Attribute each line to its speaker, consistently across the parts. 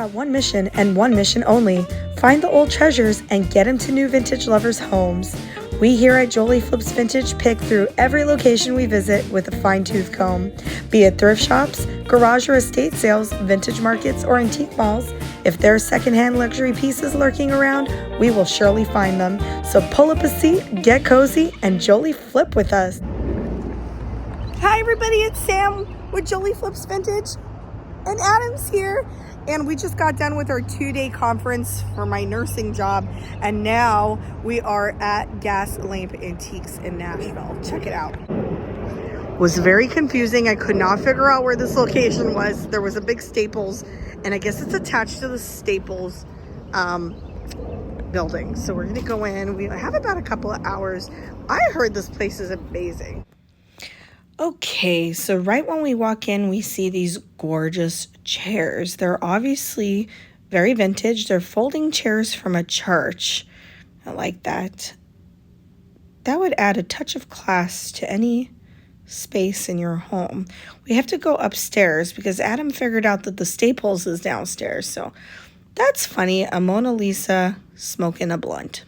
Speaker 1: got one mission and one mission only. Find the old treasures and get them to new vintage lovers' homes. We here at Jolie Flips Vintage pick through every location we visit with a fine-tooth comb. Be it thrift shops, garage or estate sales, vintage markets, or antique malls, if there are secondhand luxury pieces lurking around, we will surely find them. So pull up a seat, get cozy, and Jolie Flip with us. Hi everybody, it's Sam with Jolie Flips Vintage, and Adam's here. And we just got done with our 2-day conference for my nursing job, and now we are at GasLamp Antiques in Nashville. Check it out. It was very confusing. I could not figure out where this location was. There was a big Staples, and I guess it's attached to the Staples building. So we're gonna go in. We have about a couple of hours. I heard this place is amazing. Okay, so right when we walk in, we see these gorgeous chairs. They're obviously very vintage. They're folding chairs from a church. I like that. That would add a touch of class to any space in your home. We have to go upstairs because Adam figured out that the Staples is downstairs. So that's funny. A Mona Lisa smoking a blunt.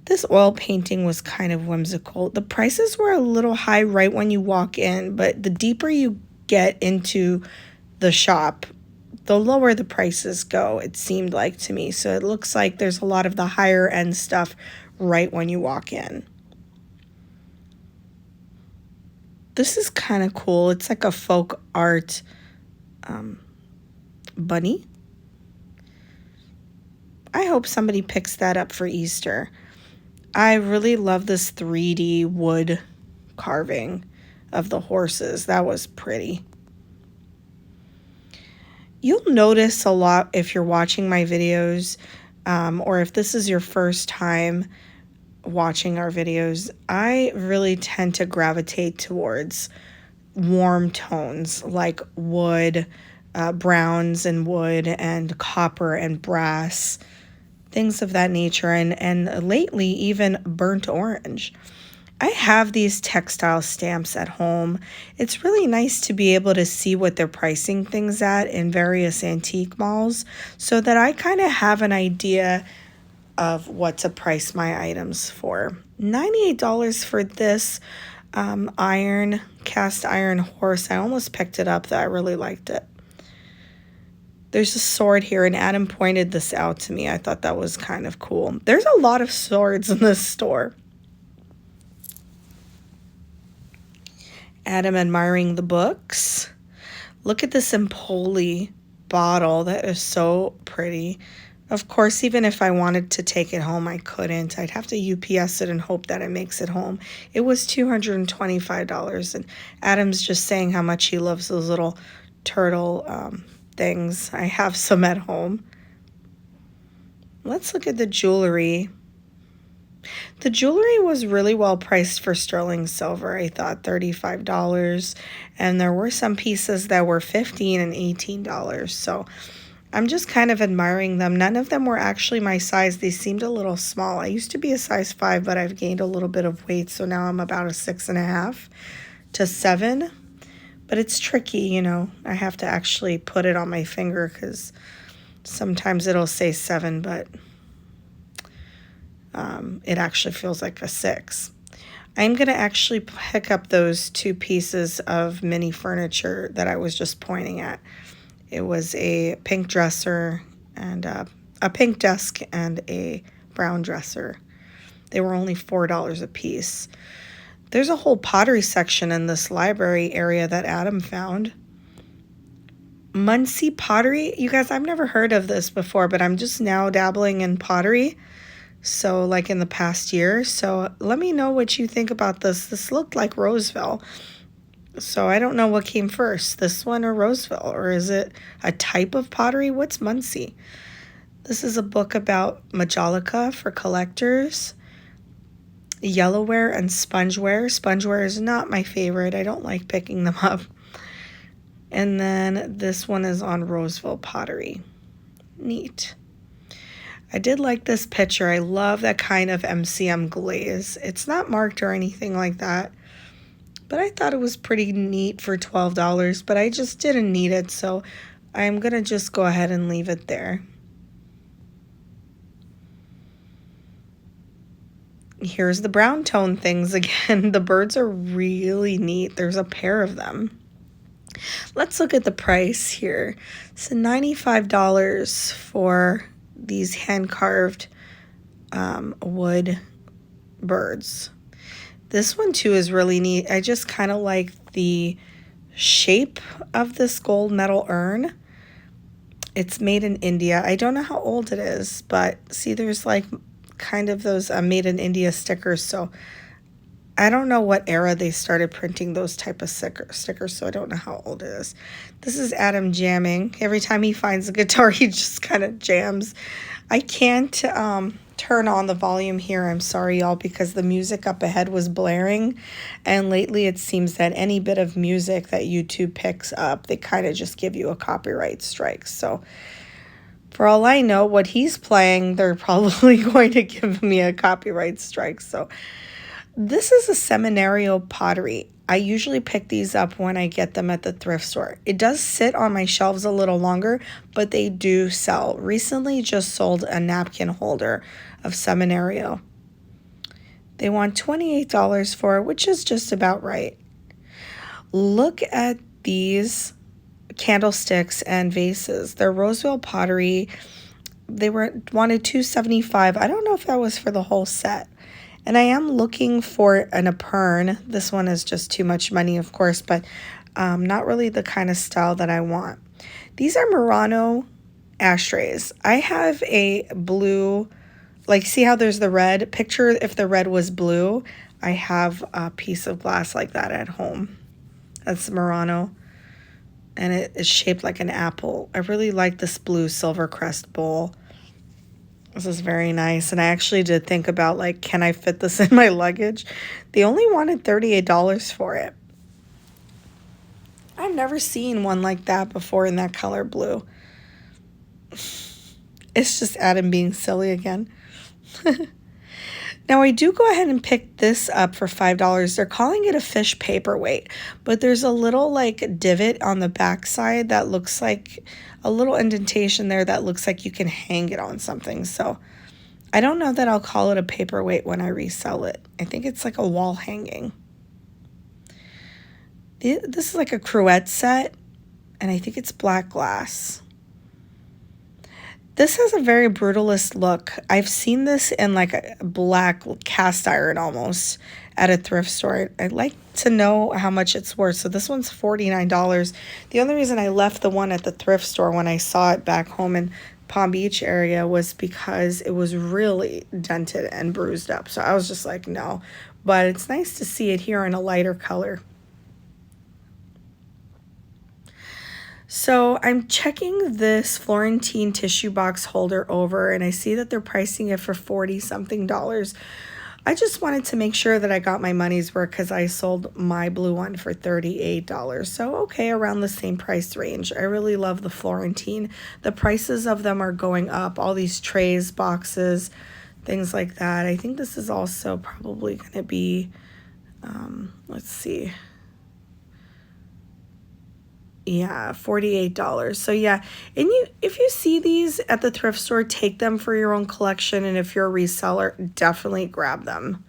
Speaker 1: This oil painting was kind of whimsical. The prices were a little high right when you walk in, but the deeper you get into the shop, the lower the prices go, it seemed like to me. So it looks like there's a lot of the higher end stuff right when you walk in. This is kind of cool. It's like a folk art bunny. I hope somebody picks that up for Easter. I really love this 3D wood carving of the horses. That was pretty. You'll notice a lot if you're watching my videos, or if this is your first time watching our videos, I really tend to gravitate towards warm tones like wood, browns and wood, and copper and brass, things of that nature, and lately even burnt orange. I have these textile stamps at home. It's really nice to be able to see what they're pricing things at in various antique malls so that I kind of have an idea of what to price my items for. $98 for this cast iron horse. I almost picked it up, though. I really liked it. There's a sword here, and Adam pointed this out to me. I thought that was kind of cool. There's a lot of swords in this store. Adam admiring the books. Look at this Empoli bottle. That is so pretty. Of course, even if I wanted to take it home, I couldn't. I'd have to UPS it and hope that it makes it home. It was $225, and Adam's just saying how much he loves those little turtle things. I have some at home. Let's look at the jewelry. The jewelry was really well priced for sterling silver. I thought $35, and there were some pieces that were $15 and $18. So I'm just kind of admiring them. None of them were actually my size. They seemed a little small. I used to be a size 5, but I've gained a little bit of weight, so now I'm about a 6.5 to 7. But it's tricky, you know. I have to actually put it on my finger because sometimes it'll say 7, but it actually feels like a 6. I'm going to actually pick up those 2 pieces of mini furniture that I was just pointing at. It was a pink dresser and a pink desk and a brown dresser. They were only $4 a piece. There's a whole pottery section in this library area that Adam found. Muncie pottery. You guys, I've never heard of this before, but I'm just now dabbling in pottery. So like in the past year. So let me know what you think about this. This looked like Roseville. So I don't know what came first, this one or Roseville, or is it a type of pottery? What's Muncie? This is a book about Majolica for collectors. Yellowware and spongeware. Spongeware is not my favorite. I don't like picking them up. And then this one is on Roseville pottery. Neat. I did like this picture. I love that kind of MCM glaze. It's not marked or anything like that, but I thought it was pretty neat for $12, but I just didn't need it, so I'm going to just go ahead and leave it there. Here's the brown tone things again. The birds are really neat. There's a pair of them. Let's look at the price here. So $95 for these hand-carved wood birds. This one too is really neat. I just kind of like the shape of this gold metal urn. It's made in India. I don't know how old it is, but see, there's like kind of those made in India stickers. So I don't know what era they started printing those type of stickers, so I don't know how old it is. This is Adam jamming. Every time he finds a guitar, he just kind of jams. I can't turn on the volume here. I'm sorry, y'all, because the music up ahead was blaring. And lately it seems that any bit of music that YouTube picks up, they kind of just give you a copyright strike. So for all I know, what he's playing, they're probably going to give me a copyright strike. So this is a seminario pottery. I usually pick these up when I get them at the thrift store. It does sit on my shelves a little longer, but they do sell. Recently just sold a napkin holder of seminario. They want $28 for it, which is just about right. Look at these candlesticks and vases. They're Roseville pottery. They wanted $275. I don't know if that was for the whole set. And I am looking for an apern. This one is just too much money, of course, but not really the kind of style that I want. These are Murano ashtrays. I have a blue, like, see how there's the red? Picture if the red was blue. I have a piece of glass like that at home. That's Murano. And it is shaped like an apple. I really like this blue Silvercrest bowl. This is very nice. And I actually did think about, like, can I fit this in my luggage? They only wanted $38 for it. I've never seen one like that before in that color blue. It's just Adam being silly again. Now, I do go ahead and pick this up for $5. They're calling it a fish paperweight, but there's a little, like, divot on the back side that looks like a little indentation there that looks like you can hang it on something. So I don't know that I'll call it a paperweight when I resell it. I think it's like a wall hanging. This is like a cruette set, and I think it's black glass. This has a very brutalist look. I've seen this in like a black cast iron almost at a thrift store. I'd like to know how much it's worth. So this one's $49. The only reason I left the one at the thrift store when I saw it back home in Palm Beach area was because it was really dented and bruised up. So I was just like, no. But it's nice to see it here in a lighter color. So I'm checking this Florentine tissue box holder over, and I see that they're pricing it for $40-something. I just wanted to make sure that I got my money's worth because I sold my blue one for $38. So, okay, around the same price range. I really love the Florentine. The prices of them are going up. All these trays, boxes, things like that. I think this is also probably going to be, let's see. Yeah, $48. So yeah, and if you see these at the thrift store, take them for your own collection, and if you're a reseller, definitely grab them.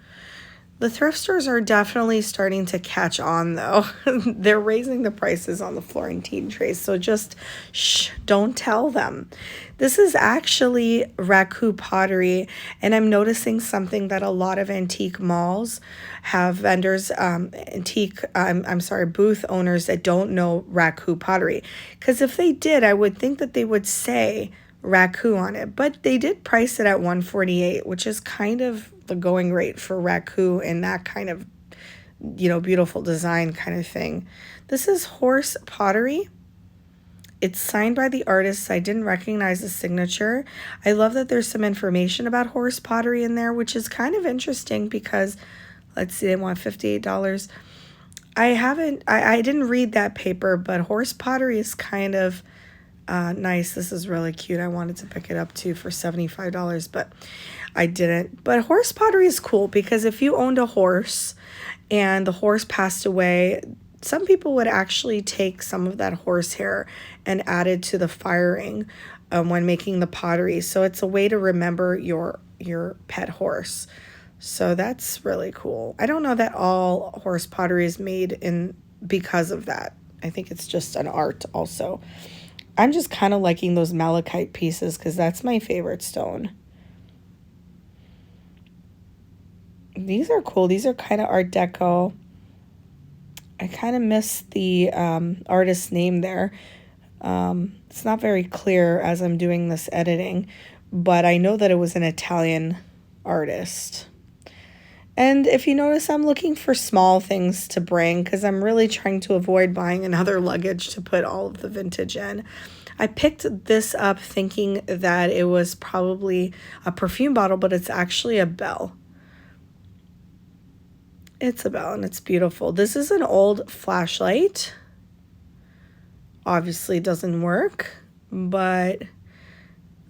Speaker 1: The thrift stores are definitely starting to catch on, though. They're raising the prices on the Florentine trays, so just shh, don't tell them. This is actually raku pottery, and I'm noticing something that a lot of antique malls have vendors, booth owners that don't know raku pottery. Because if they did, I would think that they would say raku on it, but they did price it at $148, which is kind of the going rate for raku and that kind of, beautiful design kind of thing. This is horse pottery. It's signed by the artist. I didn't recognize the signature. I love that there's some information about horse pottery in there, which is kind of interesting because, let's see, they want $58. I didn't read that paper, but horse pottery is kind of nice. This is really cute. I wanted to pick it up too for $75, but I didn't. But horse pottery is cool because if you owned a horse and the horse passed away, Some people would actually take some of that horsehair and add it to the firing when making the pottery. So it's a way to remember your pet horse. So that's really cool. I don't know that all horse pottery is made in because of that. I think it's just an art also. I'm just kind of liking those malachite pieces because that's my favorite stone. These are cool. These are kind of Art Deco. I kind of missed the artist's name there. It's not very clear as I'm doing this editing, but I know that it was an Italian artist. And if you notice, I'm looking for small things to bring because I'm really trying to avoid buying another luggage to put all of the vintage in. I picked this up thinking that it was probably a perfume bottle, but it's actually a bell. It's a bell and it's beautiful. This is an old flashlight. Obviously doesn't work, but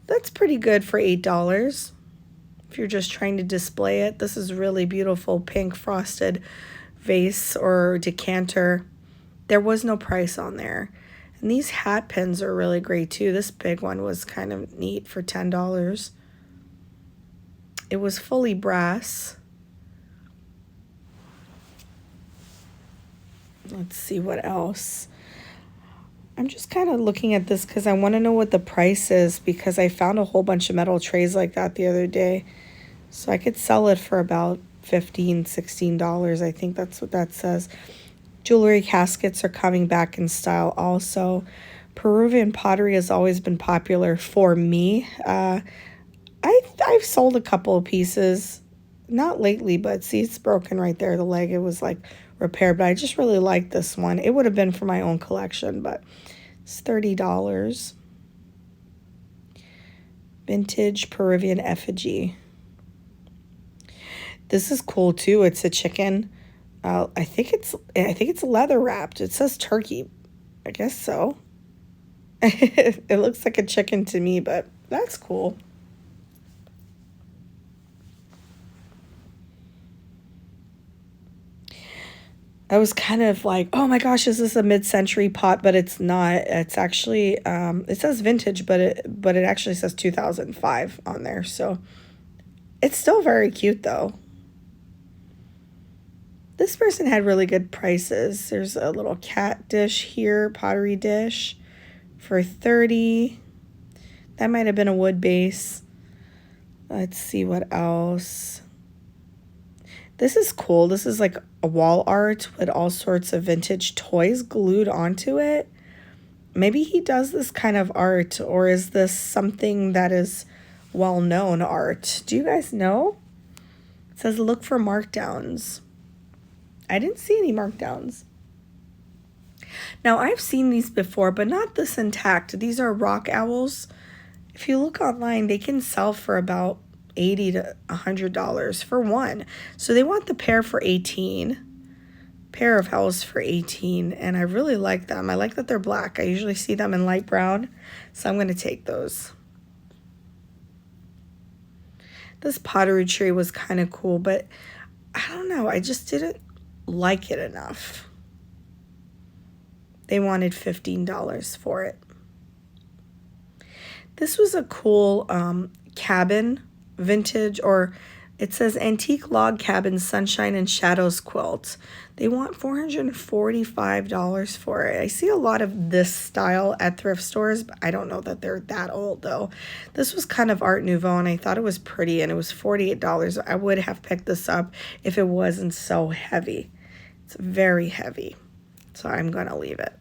Speaker 1: that's pretty good for $8. If you're just trying to display it, this is really beautiful pink frosted vase or decanter. There was no price on there. And these hat pins are really great too. This big one was kind of neat for $10. It was fully brass. Let's see what else. I'm just kind of looking at this because I want to know what the price is because I found a whole bunch of metal trays like that the other day. So I could sell it for about $15, $16. I think that's what that says. Jewelry caskets are coming back in style also. Peruvian pottery has always been popular for me. I've sold a couple of pieces. Not lately, but see, it's broken right there. The leg, it was like repaired, but I just really like this one. It would have been for my own collection, but it's $30. Vintage Peruvian effigy. This is cool too. It's a chicken. I think it's leather wrapped. It says turkey. I guess so. It looks like a chicken to me, but that's cool. I was kind of like, oh my gosh, is this a mid-century pot? But it's not. It's actually, it says vintage, but it actually says 2005 on there. So it's still very cute though. This person had really good prices. There's a little cat dish here, pottery dish for $30. That might have been a wood base. Let's see what else. This is cool. This is like a wall art with all sorts of vintage toys glued onto it. Maybe he does this kind of art, or is this something that is well-known art? Do you guys know? It says look for markdowns. I didn't see any markdowns. Now, I've seen these before, but not this intact. These are rock owls. If you look online, they can sell for about $80 to $100 for one. So they want the pair for $18. Pair of owls for $18, and I really like them. I like that they're black. I usually see them in light brown, so I'm going to take those. This pottery tree was kind of cool, but I don't know. I just didn't like it enough. They wanted $15 for it. This was a cool cabin, vintage, or it says antique log cabin, sunshine and shadows quilt. They want $445 for it. I see a lot of this style at thrift stores, but I don't know that they're that old though. This was kind of Art Nouveau, and I thought it was pretty, and it was $48. I would have picked this up if it wasn't so heavy. It's very heavy, so I'm going to leave it.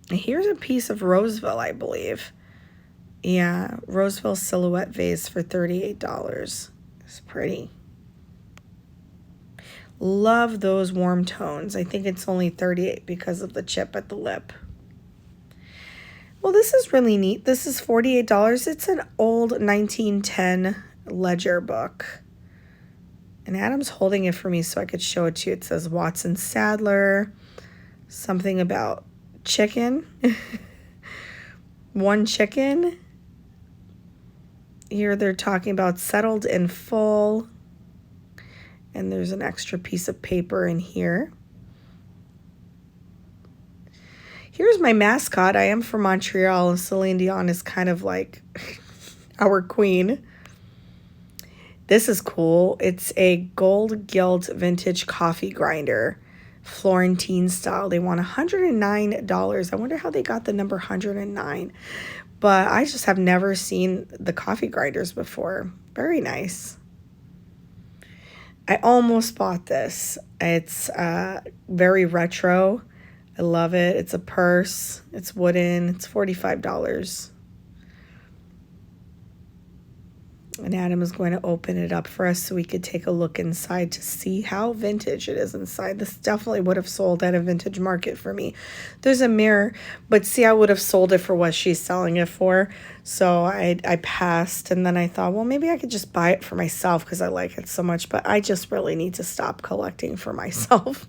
Speaker 1: Here's a piece of Roseville, I believe. Yeah, Roseville silhouette vase for $38. It's pretty. Love those warm tones. I think it's only $38 because of the chip at the lip. Well, this is really neat. This is $48. It's an old 1910 ledger book. And Adam's holding it for me so I could show it to you. It says Watson Sadler, something about chicken. One chicken. Here they're talking about settled in full. And there's an extra piece of paper in here. Here's my mascot. I am from Montreal, and Celine Dion is kind of like our queen. This is cool. It's a gold gilt vintage coffee grinder, Florentine style. They want $109. I wonder how they got the number 109. But I just have never seen the coffee grinders before. Very nice. I almost bought this. It's very retro. I love it. It's a purse. It's wooden. It's $45. And Adam is going to open it up for us so we could take a look inside to see how vintage it is inside. This definitely would have sold at a vintage market for me. There's a mirror, but see, I would have sold it for what she's selling it for. So I passed, and then I thought, well, maybe I could just buy it for myself because I like it so much. But I just really need to stop collecting for myself.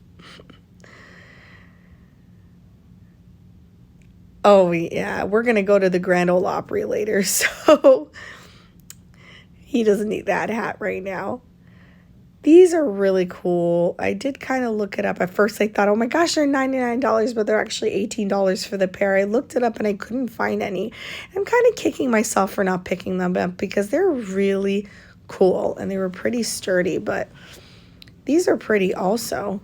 Speaker 1: Oh, yeah, we're going to go to the Grand Ole Opry later, so he doesn't need that hat right now. These are really cool. I did kind of look it up. At first, I thought, oh my gosh, they're $99, but they're actually $18 for the pair. I looked it up, and I couldn't find any. I'm kind of kicking myself for not picking them up because they're really cool, and they were pretty sturdy, but these are pretty also.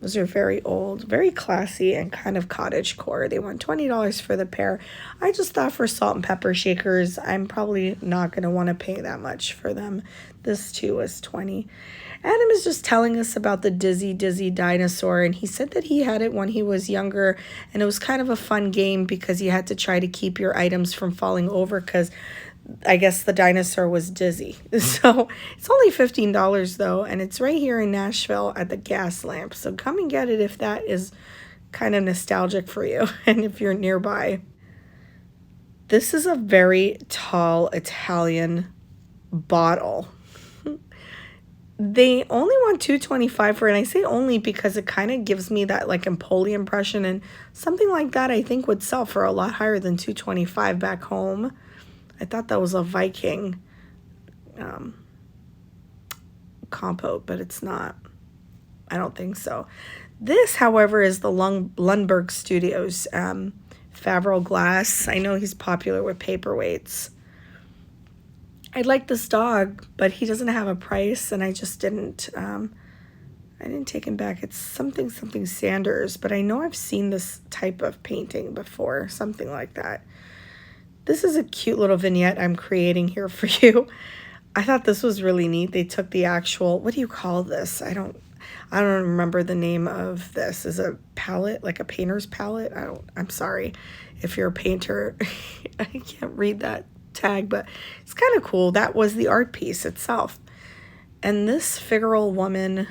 Speaker 1: Those are very old, very classy, and kind of cottagecore. They want $20 for the pair. I just thought for salt and pepper shakers, I'm probably not going to want to pay that much for them. This too was $20. Adam is just telling us about the Dizzy dinosaur, and he said that he had it when he was younger, and it was kind of a fun game because you had to try to keep your items from falling over because I guess the dinosaur was dizzy. So it's only $15 though, and it's right here in Nashville at the GasLamp. So come and get it if that is kind of nostalgic for you and if you're nearby. This is a very tall Italian bottle. They only want $225 for it, and I say only because it kind of gives me that like Empoli impression, and something like that I think would sell for a lot higher than $225 back home. I thought that was a Viking compote, but it's not. I don't think so. This, however, is the Lundberg Studios Favreau glass. I know he's popular with paperweights. I like this dog, but he doesn't have a price, and I just didn't. I didn't take him back. It's something Sanders, but I know I've seen this type of painting before, something like that. This is a cute little vignette I'm creating here for you. I thought this was really neat. They took the actual, what do you call this? I don't remember the name of this. Is a palette, like a painter's palette? I'm sorry if you're a painter. I can't read that tag, but it's kind of cool. That was the art piece itself. And this figural woman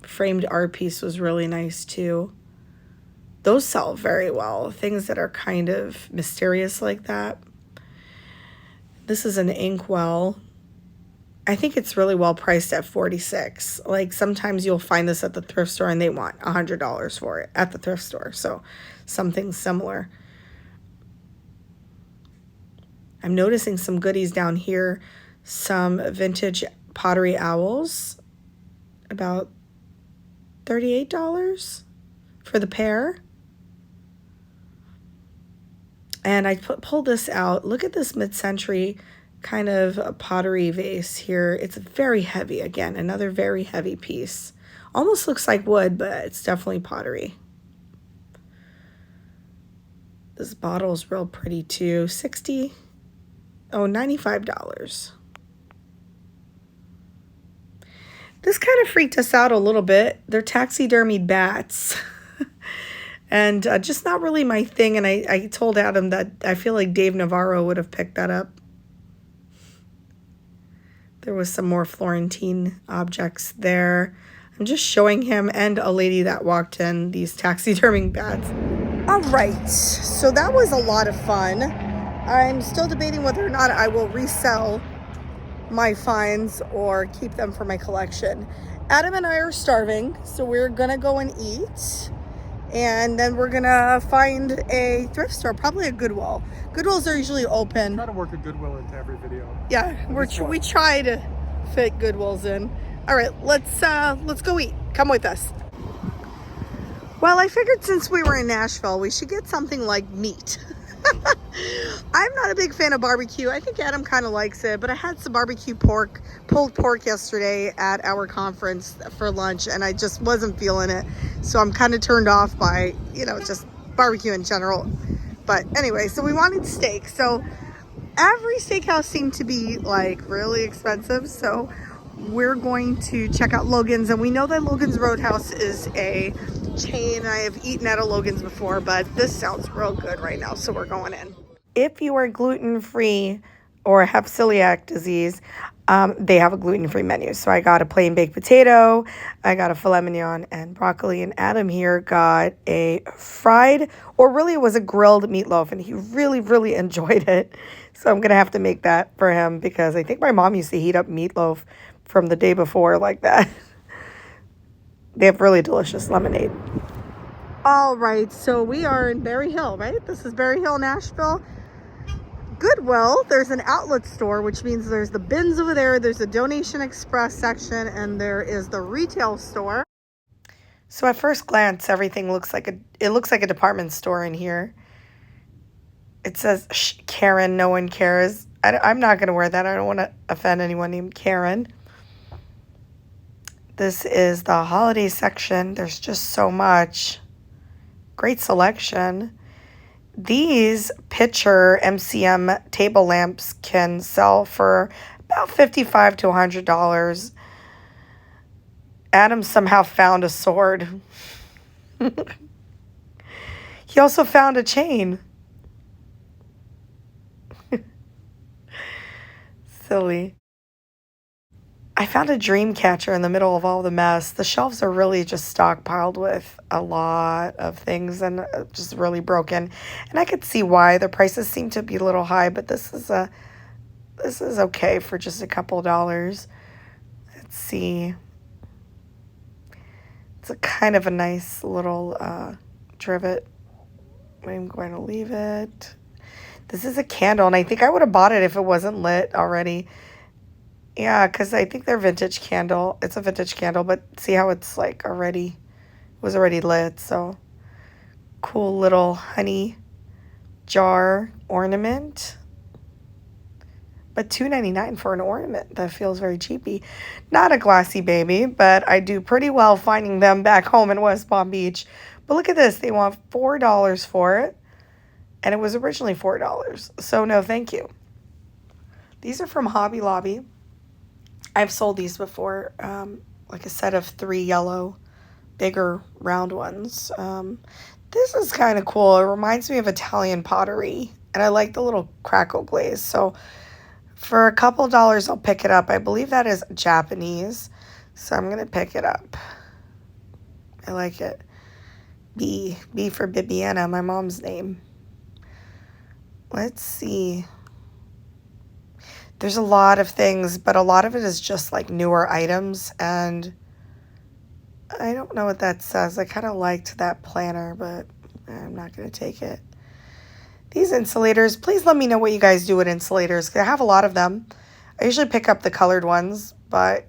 Speaker 1: framed art piece was really nice too. Those sell very well. Things that are kind of mysterious like that. This is an inkwell. I think it's really well priced at $46. Like sometimes you'll find this at the thrift store and they want $100 for it at the thrift store. So something similar. I'm noticing some goodies down here. Some vintage pottery owls. About $38 for the pair. And I pulled this out. Look at this mid-century kind of pottery vase here. It's very heavy. Again, another very heavy piece. Almost looks like wood, but it's definitely pottery. This bottle is real pretty too. $95. This kind of freaked us out a little bit. They're taxidermied bats. And just not really my thing. And I told Adam that I feel like Dave Navarro would have picked that up. There was some more Florentine objects there. I'm just showing him and a lady that walked in these taxiderming bats. All right, so that was a lot of fun. I'm still debating whether or not I will resell my finds or keep them for my collection. Adam and I are starving, so we're gonna go and eat. And then we're gonna find a thrift store, probably a Goodwill. Goodwills are usually open.
Speaker 2: Try to work a Goodwill into every video.
Speaker 1: Yeah, we try to fit Goodwills in. All right, let's go eat. Come with us. Well, I figured since we were in Nashville, we should get something like meat. I'm not a big fan of barbecue. I think Adam kind of likes it, but I had some barbecue pork, pulled pork yesterday at our conference for lunch, and I just wasn't feeling it. So I'm kind of turned off by, just barbecue in general. But anyway, so we wanted steak. So every steakhouse seemed to be like really expensive. So we're going to check out Logan's, and we know that Logan's Roadhouse is a chain. I have eaten at a Logan's before, but this sounds real good right now, so we're going in. If you are gluten-free or have celiac disease, they have a gluten-free menu. So I got a plain baked potato, I got a filet mignon and broccoli, and Adam here got a fried, or really it was a grilled meatloaf, and he really, really enjoyed it. So I'm going to have to make that for him, because I think my mom used to heat up meatloaf from the day before like that. They have really delicious lemonade. All right, so we are in Berry Hill, right? This is Berry Hill, Nashville. Goodwill, there's an outlet store, which means there's the bins over there, there's a donation express section, and there is the retail store. So at first glance, everything looks like a department store in here. It says, Shh, Karen, no one cares. I'm not going to wear that. I don't want to offend anyone named Karen. This is the holiday section. There's just so much. Great selection. These picture MCM table lamps can sell for about $55 to $100. Adam somehow found a sword. He also found a chain. Silly. I found a dream catcher in the middle of all the mess. The shelves are really just stockpiled with a lot of things and just really broken. And I could see why. The prices seem to be a little high, but this is okay for just a couple dollars. Let's see. It's a kind of a nice little trivet. I'm going to leave it. This is a candle, and I think I would have bought it if it wasn't lit already. Yeah, because I think they're vintage candle. It's a vintage candle, but see how it's like was already lit. So cool little honey jar ornament. But $2.99 for an ornament. That feels very cheapy. Not a glassy baby, but I do pretty well finding them back home in West Palm Beach. But look at this. They want $4 for it. And it was originally $4. So no, thank you. These are from Hobby Lobby. I've sold these before, like a set of 3 yellow, bigger, round ones. This is kind of cool. It reminds me of Italian pottery, and I like the little crackle glaze. So for a couple dollars, I'll pick it up. I believe that is Japanese, so I'm going to pick it up. I like it. B for Bibiana, my mom's name. Let's see. There's a lot of things, but a lot of it is just like newer items, and I don't know what that says. I kind of liked that planner, but I'm not going to take it. These insulators, please let me know what you guys do with insulators, because I have a lot of them. I usually pick up the colored ones, but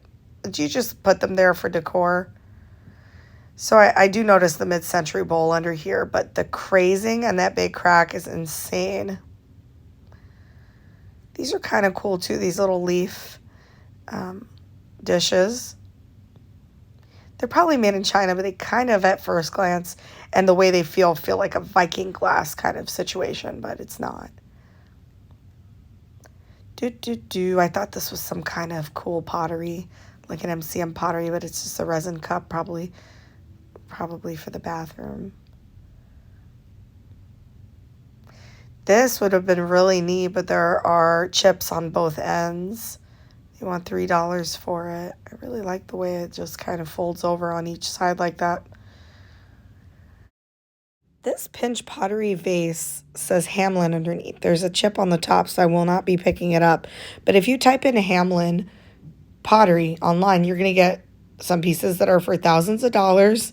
Speaker 1: you just put them there for decor. So I do notice the mid-century bowl under here, but the crazing and that big crack is insane. These are kind of cool too, these little leaf dishes. They're probably made in China, but they kind of, at first glance, and the way they feel like a Viking glass kind of situation, but it's not. I thought this was some kind of cool pottery, like an MCM pottery, but it's just a resin cup, probably for the bathroom. This would have been really neat, but there are chips on both ends. You want $3 for it. I really like the way it just kind of folds over on each side like that. This pinch pottery vase says Hamlin underneath. There's a chip on the top, so I will not be picking it up. But if you type in Hamlin pottery online, you're going to get some pieces that are for thousands of dollars.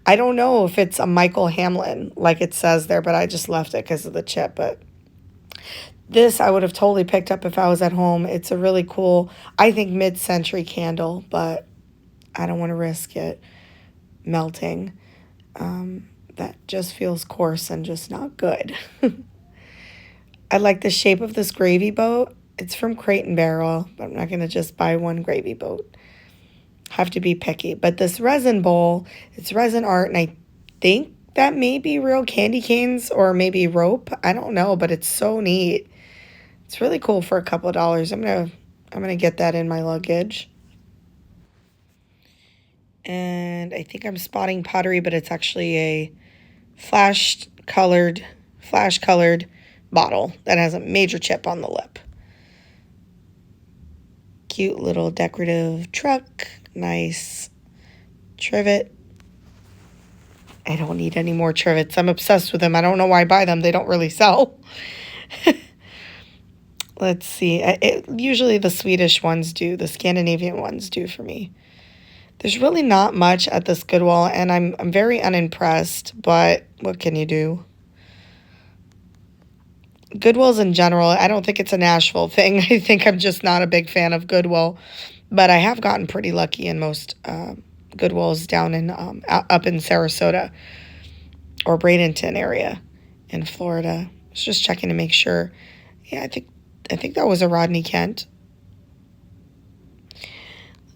Speaker 1: I don't know if it's a Michael Hamlin like it says there, but I just left it because of the chip. But this I would have totally picked up if I was at home. It's a really cool, I think, mid-century candle, but I don't want to risk it melting. That just feels coarse and just not good. I like the shape of this gravy boat. It's from Crate and Barrel, but I'm not going to just buy one gravy boat. Have to be picky. But this resin bowl, it's resin art, and I think that may be real candy canes or maybe rope. I don't know, but it's so neat. It's really cool for a couple of dollars. I'm gonna get that in my luggage. And I think I'm spotting pottery, but it's actually a flash colored bottle that has a major chip on the lip. Cute little decorative truck. Nice trivet. I don't need any more trivets. I'm obsessed with them. I don't know why I buy them. They don't really sell. Let's see. Usually the Swedish ones do. The Scandinavian ones do for me. There's really not much at this Goodwill, and I'm very unimpressed, but what can you do? Goodwills in general, I don't think it's a Nashville thing. I think I'm just not a big fan of Goodwill, but I have gotten pretty lucky in most Goodwills down in up in Sarasota or Bradenton area in Florida. I was just checking to make sure. Yeah, I think that was a Rodney Kent.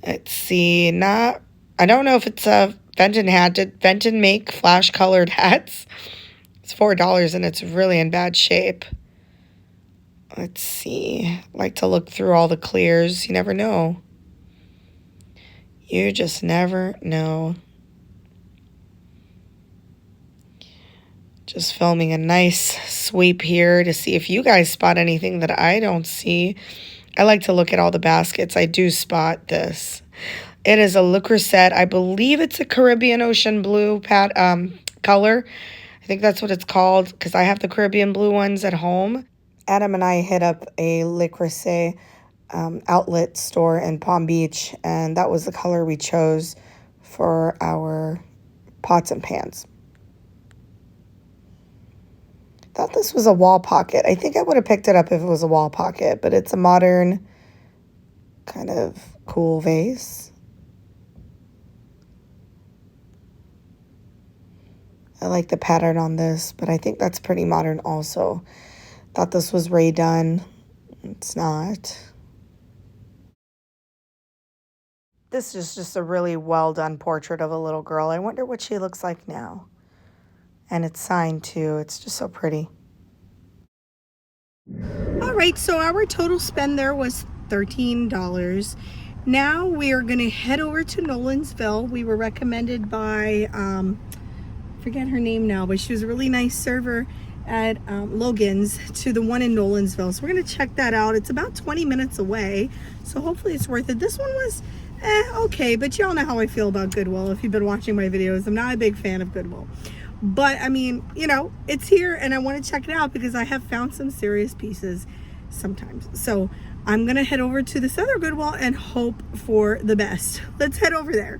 Speaker 1: Let's see. I don't know if it's a Venton hat. Did Venton make flash colored hats? It's $4 and it's really in bad shape. Let's see. Like to look through all the clears. You never know. You just never know. Just filming a nice sweep here to see if you guys spot anything that I don't see. I like to look at all the baskets. I do spot this. It is a Le Creuset. I believe it's a Caribbean Ocean blue color. I think that's what it's called because I have the Caribbean blue ones at home. Adam and I hit up a Le Creuset outlet store in Palm Beach, and that was the color we chose for our pots and pans. Thought this was a wall pocket. I think I would have picked it up if it was a wall pocket, but it's a modern kind of cool vase. I like the pattern on this, but I think that's pretty modern also. Thought this was Ray Dunn. It's not. This is just a really well done portrait of a little girl. I wonder what she looks like now. And it's signed too. It's just so pretty. All right, so our total spend there was $13. Now we are going to head over to Nolensville. We were recommended by, forget her name now, but she was a really nice server at Logan's to the one in Nolensville. So we're going to check that out. It's about 20 minutes away, so hopefully it's worth it. This one was okay, but y'all know how I feel about Goodwill. If you've been watching my videos, I'm not a big fan of Goodwill. But I mean, you know, it's here and I want to check it out because I have found some serious pieces sometimes. So I'm going to head over to this other Goodwill and hope for the best. Let's head over there.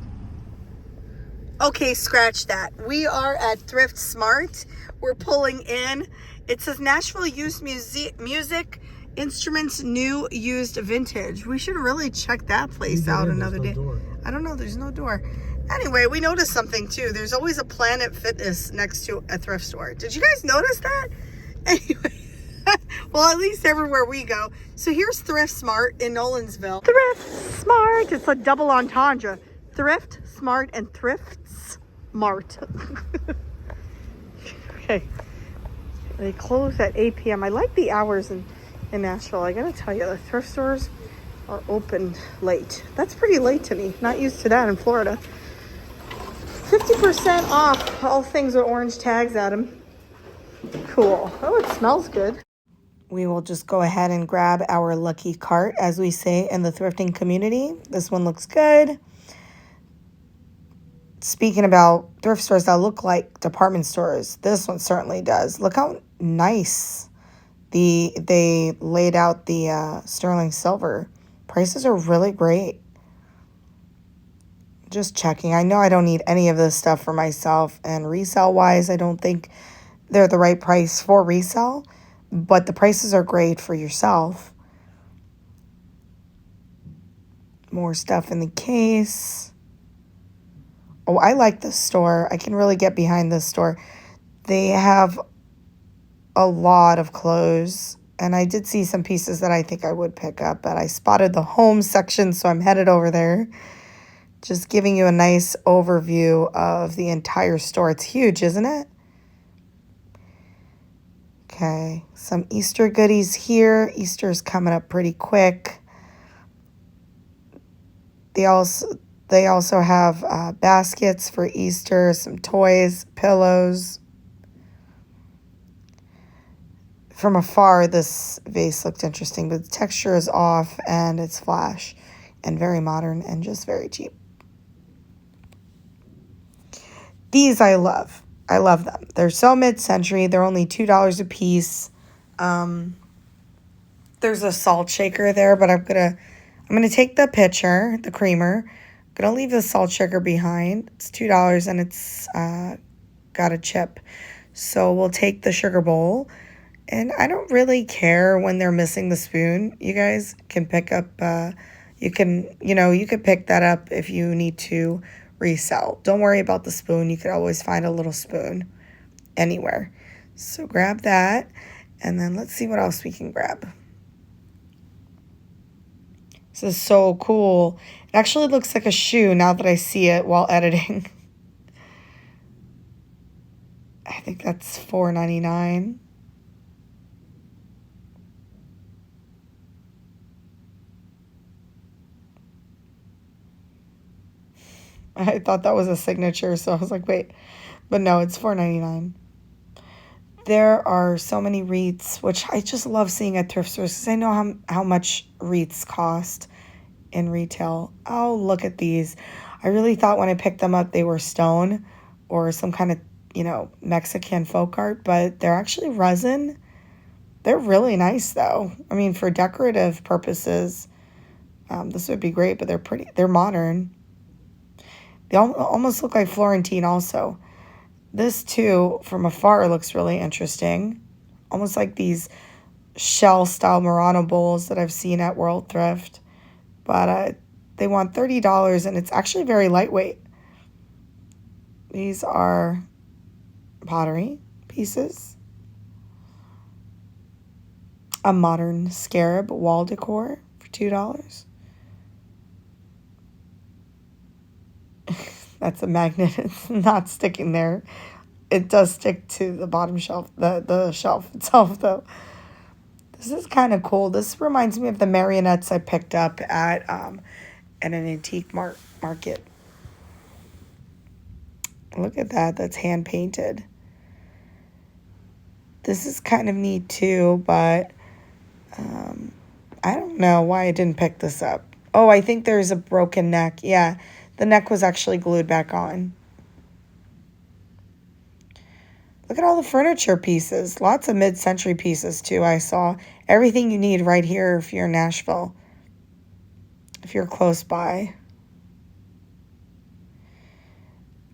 Speaker 1: Okay, scratch that. We are at Thrift Smart. We're pulling in. It says Nashville Used Music Instruments New Used Vintage. We should really check that place out another day. I don't know. There's no door. Anyway, we noticed something too. There's always a Planet Fitness next to a thrift store. Did you guys notice that? Anyway, well, at least everywhere we go. So here's Thrift Smart in Nolensville. Thrift Smart. It's a double entendre. Thrift Smart and Thrift Smart. Okay. They close at 8 p.m. I like the hours in Nashville. I gotta tell you, the thrift stores are open late. That's pretty late to me. Not used to that in Florida. 50% off all things with orange tags at them. Cool. Oh, it smells good. We will just go ahead and grab our lucky cart, as we say in the thrifting community. This one looks good. Speaking about thrift stores that look like department stores, this one certainly does. Look how nice they laid out the sterling silver. Prices are really great. Just checking. I know I don't need any of this stuff for myself, and resale wise, I don't think they're the right price for resale, but the prices are great for yourself. More stuff in the case. Oh, I like this store. I can really get behind this store. They have a lot of clothes, and I did see some pieces that I think I would pick up, but I spotted the home section, so I'm headed over there. Just giving you a nice overview of the entire store. It's huge, isn't it? Okay, some Easter goodies here. Easter's coming up pretty quick. They also have baskets for Easter, some toys, pillows. From afar, this vase looked interesting, but the texture is off and it's flash and very modern and just very cheap. These I love. I love them. They're so mid-century. They're only $2 a piece. There's a salt shaker there, but I'm gonna take the pitcher, the creamer. I'm gonna leave the salt shaker behind. It's $2 and it's got a chip. So we'll take the sugar bowl. And I don't really care when they're missing the spoon. You guys can pick up, you could pick that up if you need to resell. Don't worry about the spoon. You could always find a little spoon anywhere. So grab that, and then let's see what else we can grab. This is so cool. It actually looks like a shoe now that I see it while editing. I think that's $4.99. I thought that was a signature, so I was like, wait. But no, it's $4.99. There are so many wreaths, which I just love seeing at thrift stores because I know how much wreaths cost in retail. Oh, look at these. I really thought when I picked them up they were stone or some kind of, Mexican folk art, but they're actually resin. They're really nice, though. I mean, for decorative purposes, this would be great, but they're modern. They almost look like Florentine also. This, too, from afar looks really interesting. Almost like these shell-style Murano bowls that I've seen at World Thrift. But they want $30, and it's actually very lightweight. These are pottery pieces. A modern scarab wall decor for $2. That's a magnet. It's not sticking there. It does stick to the bottom shelf, the shelf itself, though. This is kind of cool. This reminds me of the marionettes I picked up at an antique market. Look at that. That's hand painted. This is kind of neat, too, but I don't know why I didn't pick this up. Oh, I think there's a broken neck. Yeah. The neck was actually glued back on. Look at all the furniture pieces. Lots of mid-century pieces, too, I saw. Everything you need right here if you're in Nashville. If you're close by.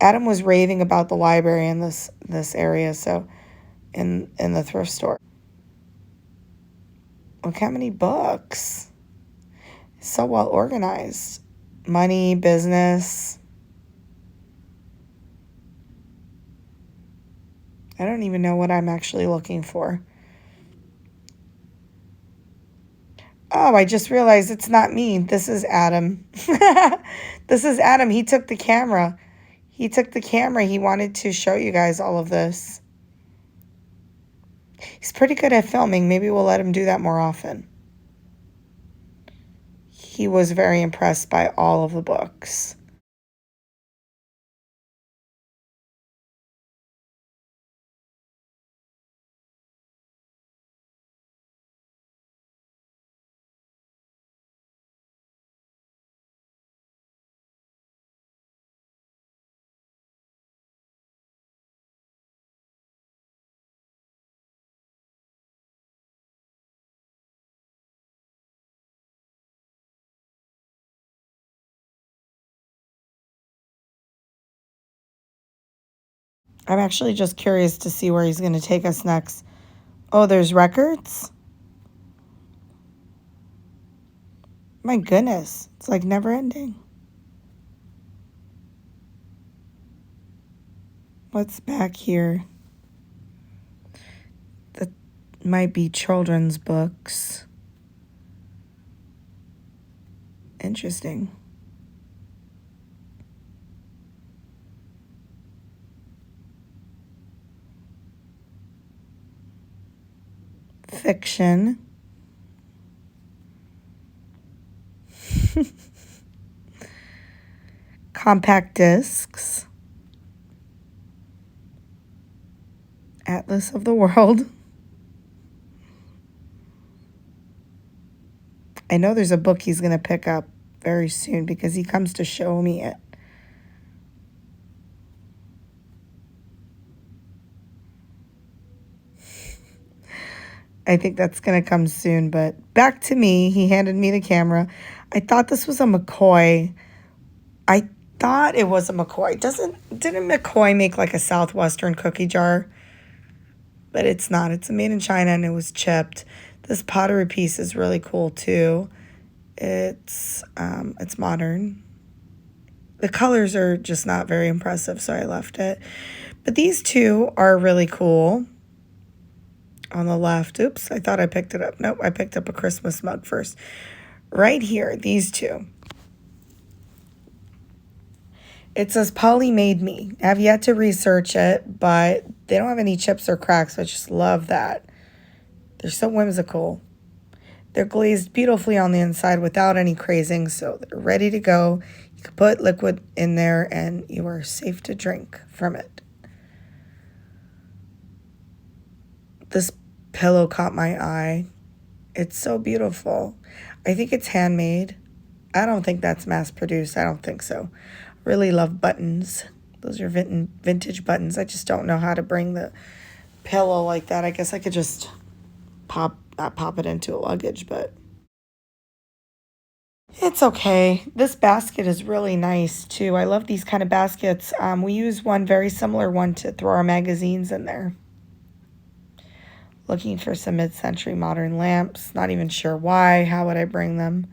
Speaker 1: Adam was raving about the library in this area, so in the thrift store. Look how many books. So well organized. Money, business. I don't even know what I'm actually looking for. Oh, I just realized it's not me. This is Adam. This is Adam. He took the camera. He wanted to show you guys all of this. He's pretty good at filming. Maybe we'll let him do that more often. He was very impressed by all of the books. I'm actually just curious to see where he's going to take us next. Oh, there's records? My goodness. It's like never ending. What's back here? That might be children's books. Interesting. Fiction. Compact discs. Atlas of the World. I know there's a book he's going to pick up very soon because he comes to show me it. I think that's going to come soon, but back to me. He handed me the camera. I thought this was a McCoy. I thought it was a McCoy. Didn't McCoy make like a Southwestern cookie jar? But it's not. It's made in China and it was chipped. This pottery piece is really cool too. It's modern. The colors are just not very impressive, so I left it. But these two are really cool. On the left, oops, I thought I picked it up. Nope, I picked up a Christmas mug first. Right here, these two. It says Polly Made Me. I have yet to research it, but they don't have any chips or cracks. So I just love that. They're so whimsical. They're glazed beautifully on the inside without any crazing, so they're ready to go. You can put liquid in there and you are safe to drink from it. This pillow caught my eye. It's so beautiful. I think it's handmade. I don't think that's mass produced. I don't think so. Really love buttons. Those are vintage buttons. I just don't know how to bring the pillow like that. I guess I could just not pop it into a luggage, but it's okay. This basket is really nice too. I love these kind of baskets. We use one very similar one to throw our magazines in there. Looking for some mid-century modern lamps. Not even sure why. How would I bring them?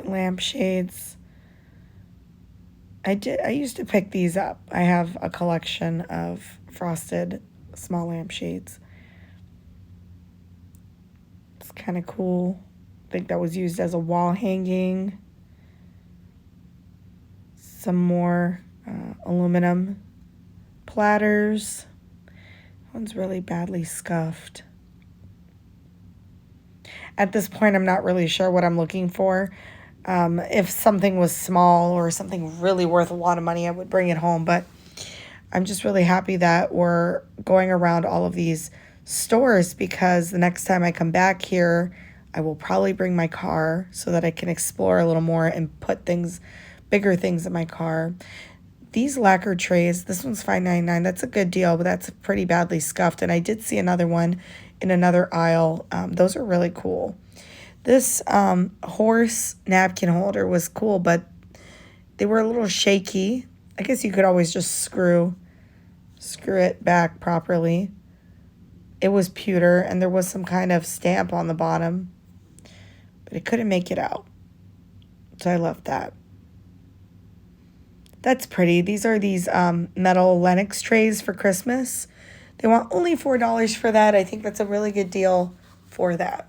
Speaker 1: Lampshades. I used to pick these up. I have a collection of frosted small lampshades. It's kind of cool. I think that was used as a wall hanging. Some more aluminum platters. One's really badly scuffed. At this point, I'm not really sure what I'm looking for. If something was small or something really worth a lot of money, I would bring it home. But I'm just really happy that we're going around all of these stores because the next time I come back here, I will probably bring my car so that I can explore a little more and put bigger things in my car. These lacquer trays, this one's $5.99. That's a good deal, but that's pretty badly scuffed. And I did see another one in another aisle. Those are really cool. This horse napkin holder was cool, but they were a little shaky. I guess you could always just screw it back properly. It was pewter, and there was some kind of stamp on the bottom, but it couldn't make it out. So I left that. That's pretty. These are these metal Lennox trays for Christmas. They want only $4 for that. I think that's a really good deal for that.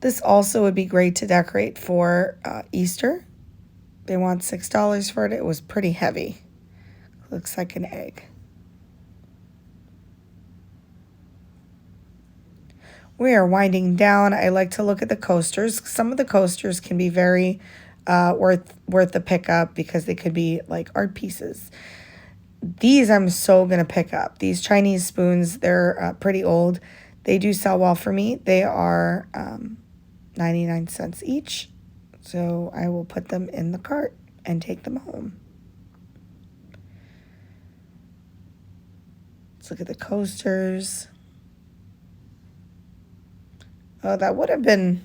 Speaker 1: This also would be great to decorate for Easter. They want $6 for it. It was pretty heavy. Looks like an egg. We are winding down. I like to look at the coasters. Some of the coasters can be very worth the pickup because they could be like art pieces. These I'm so going to pick up. These Chinese spoons, they're pretty old. They do sell well for me. They are 99 cents each. So I will put them in the cart and take them home. Let's look at the coasters. Oh, that would have been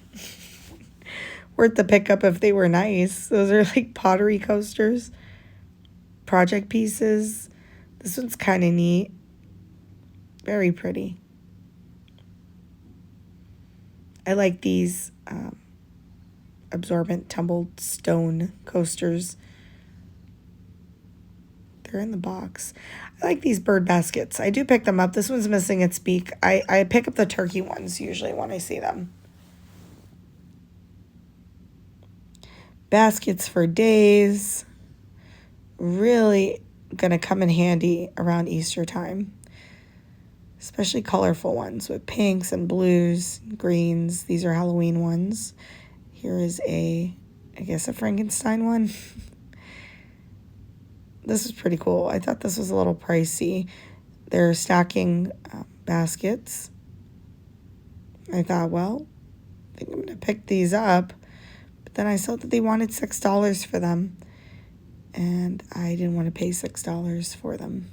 Speaker 1: worth the pickup if they were nice. Those are like pottery coasters. Project pieces. This one's kind of neat. Very pretty. I like these absorbent tumbled stone coasters. They're in the box. I like these bird baskets. I do pick them up. This one's missing its beak. I pick up the turkey ones usually when I see them. Baskets for days. Really gonna come in handy around Easter time. Especially colorful ones with pinks and blues, greens. These are Halloween ones. Here is I guess a Frankenstein one. This is pretty cool. I thought this was a little pricey. They're stacking baskets. I thought, well, I think I'm going to pick these up. But then I saw that they wanted $6 for them. And I didn't want to pay $6 for them.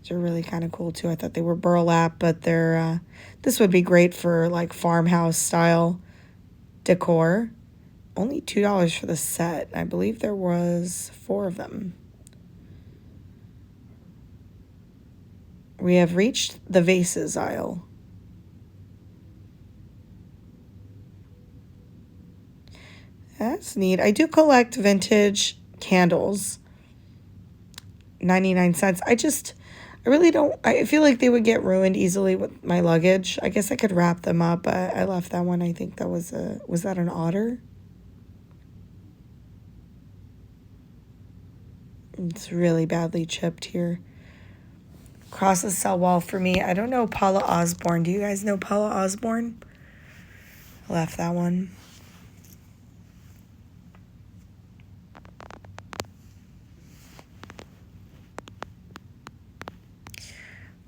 Speaker 1: They're really kind of cool too. I thought they were burlap, but they're this would be great for like farmhouse style decor. Only $2 for the set. I believe there was 4 of them. We have reached the vases aisle. That's neat. I do collect vintage candles. 99 cents. I really don't, I feel like they would get ruined easily with my luggage. I guess I could wrap them up, but I left that one. I think that was that an otter? It's really badly chipped here. Crosses sell well for me. I don't know Paula Osborne. Do you guys know Paula Osborne? I left that one.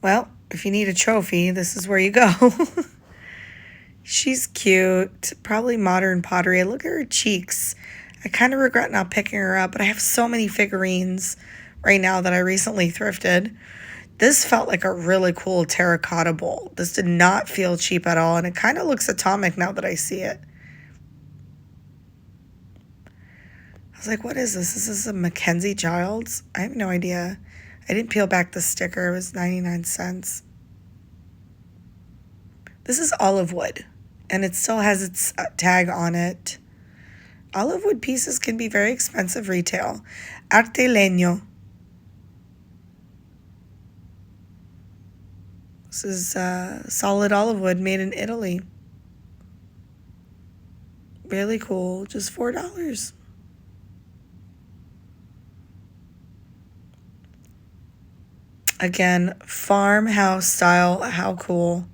Speaker 1: Well, if you need a trophy, this is where you go. She's cute. Probably modern pottery. Look at her cheeks. I kind of regret not picking her up, but I have so many figurines right now that I recently thrifted. This felt like a really cool terracotta bowl. This did not feel cheap at all, and it kind of looks atomic now that I see it. I was like, what is this? Is this a Mackenzie Childs? I have no idea. I didn't peel back the sticker. It was 99 cents. This is olive wood, and it still has its tag on it. Olive wood pieces can be very expensive retail. Arte Leño. This is solid olive wood made in Italy. Really cool. Just $4. Again, farmhouse style. How cool.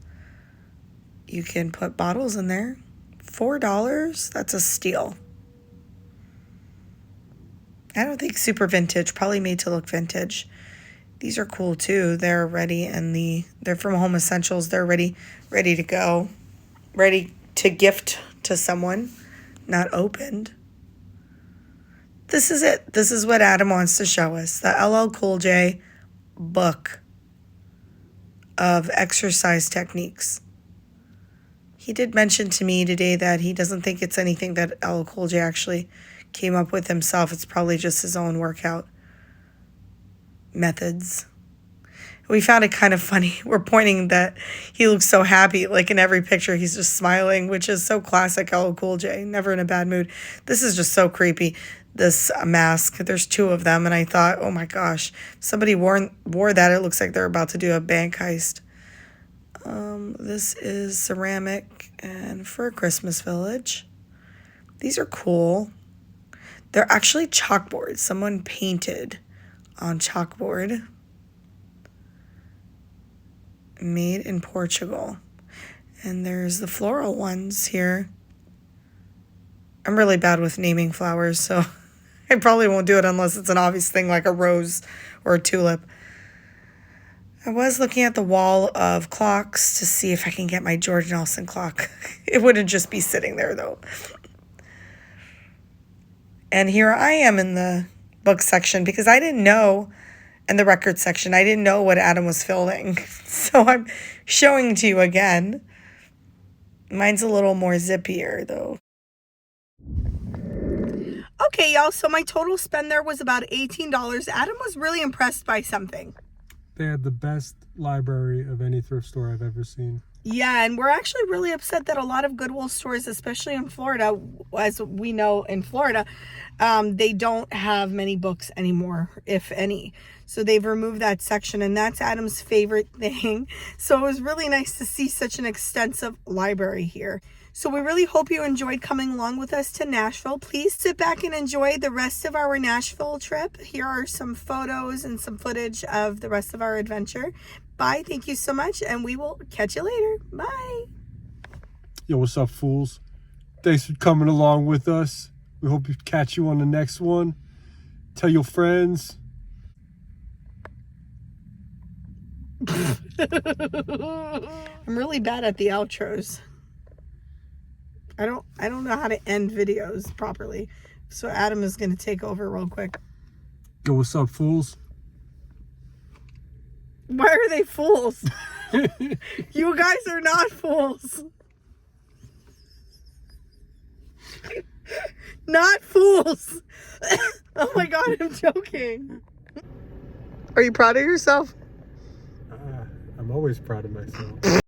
Speaker 1: You can put bottles in there. $4? That's a steal. I don't think super vintage. Probably made to look vintage. These are cool too. They're ready they're from Home Essentials. They're ready to go. Ready to gift to someone. Not opened. This is it. This is what Adam wants to show us. The LL Cool J book of exercise techniques. He did mention to me today that he doesn't think it's anything that LL Cool J actually came up with himself. It's probably just his own workout methods. We found it kind of funny. We're pointing that he looks so happy, like in every picture he's just smiling, which is so classic LL Cool J, never in a bad mood. This is just so creepy, this mask. There's 2 of them, and I thought, oh my gosh, if somebody wore that, it looks like they're about to do a bank heist. This is ceramic and for a Christmas village. These are cool. They're actually chalkboards. Someone painted on chalkboard. Made in Portugal. And there's the floral ones here. I'm really bad with naming flowers, so I probably won't do it unless it's an obvious thing like a rose or a tulip. I was looking at the wall of clocks to see if I can get my George Nelson clock. It wouldn't just be sitting there, though. And here I am in the book section because I didn't know, in the record section, I didn't know what Adam was filming. So I'm showing it to you again. Mine's a little more zippier, though. Okay, y'all, so my total spend there was about $18. Adam was really impressed by something.
Speaker 2: They had the best library of any thrift store I've ever seen.
Speaker 1: Yeah, and we're actually really upset that a lot of Goodwill stores, especially in Florida, as we know in Florida, they don't have many books anymore, if any. So they've removed that section, and that's Adam's favorite thing. So it was really nice to see such an extensive library here. So we really hope you enjoyed coming along with us to Nashville. Please sit back and enjoy the rest of our Nashville trip. Here are some photos and some footage of the rest of our adventure. Bye. Thank you so much, and we will catch you later. Bye.
Speaker 2: Yo, what's up, fools? Thanks for coming along with us. We hope to catch you on the next one. Tell your friends.
Speaker 1: I'm really bad at the outros. I don't know how to end videos properly. So Adam is going to take over real quick.
Speaker 2: Yo, what's up, fools?
Speaker 1: Why are they fools? You guys are not fools. Not fools. Oh my God, I'm joking. Are you proud of yourself?
Speaker 2: I'm always proud of myself.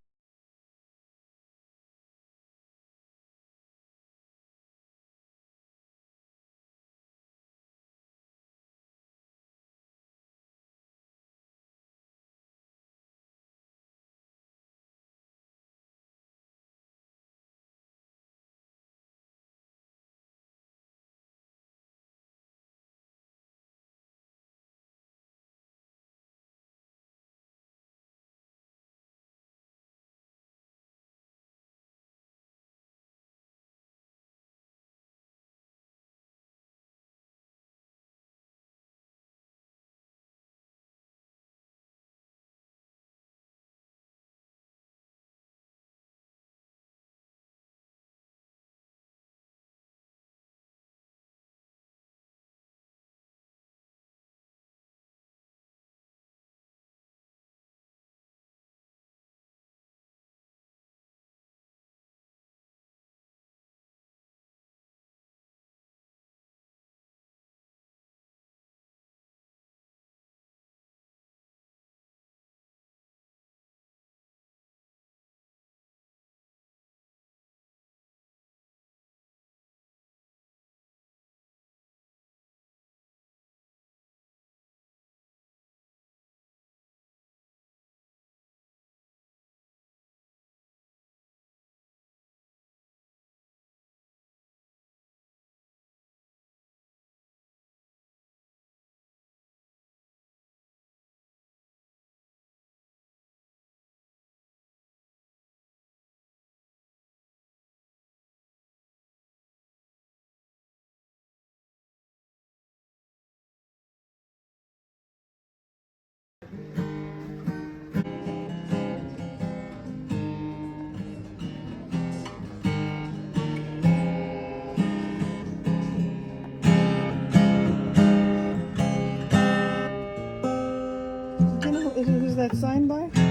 Speaker 1: Do you know who's that signed by?